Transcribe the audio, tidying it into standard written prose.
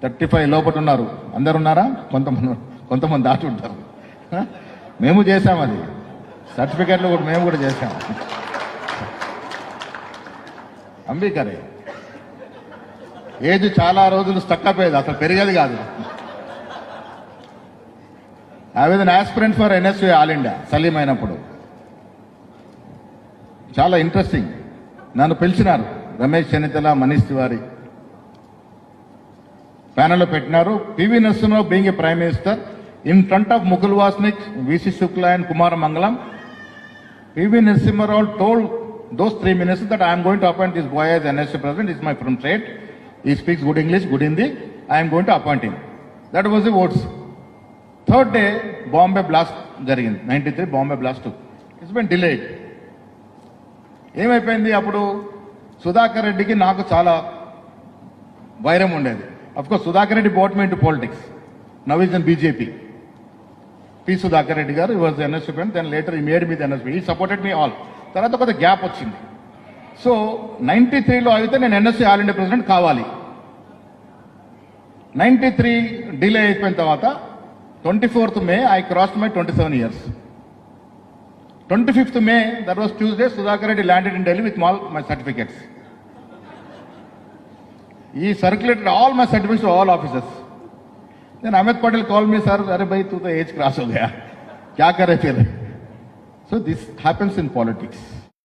35 లోపల ఉన్నారు. అందరు ఉన్నారా? కొంతమంది దాటి ఉంటారు. మేము చేశాం అది. సర్టిఫికెట్లు కూడా మేము కూడా చేశాం. అంబీకరే ఏజ్ చాలా రోజులు స్టక్ అయిపోయేది, అసలు పెరిగేది కాదు. I was an aspirant for NSU all India Salim అయినప్పుడు. చాలా ఇంట్రెస్టింగ్. నన్ను పిలిచినారు, రమేష్ చెన్నితల, మనీష్ తివారీ ప్యానెల్లో పెట్టినారు. P V Narasimha Rao being a prime minister in front of Mukul Wasnik, V C Shukla and Kumaramangalam, P V Narasimha Rao told those 3 ministers that I am going to appoint this boy as NSU president. He is my from trade. He speaks good English, good Hindi. I am going to appoint him. That was the votes. Third day, Bombay blast జరిగింది. 93 Bombay blast. It's been delayed. ఏమైపోయింది? అప్పుడు సుధాకర్ రెడ్డికి నాకు చాలా వైరం ఉండేది. Of course Sudhakar Reddy brought me into politics. Now is in BJP. P Sudhakar Reddy garu was NSU friend, then later he made me the NSU. He supported me all. తర్వాత కొంత గ్యాప్ వచ్చింది. సో 93లో అయితే నేను ఎన్ఎస్యూ ఆల్ ఇండియా ప్రెసిడెంట్ కావాలి. 93 delay అయిపోయిన తర్వాత 24th May I crossed my 27 years. 25th May, that was Tuesday, Sudhakar Reddy landed in Delhi with all my certificates. He circulated all my certificates to all officers. Then Amit Patel called me, sir, अरे भाई तू तो as cross हो गया, क्या करे फिर? So this happens in politics.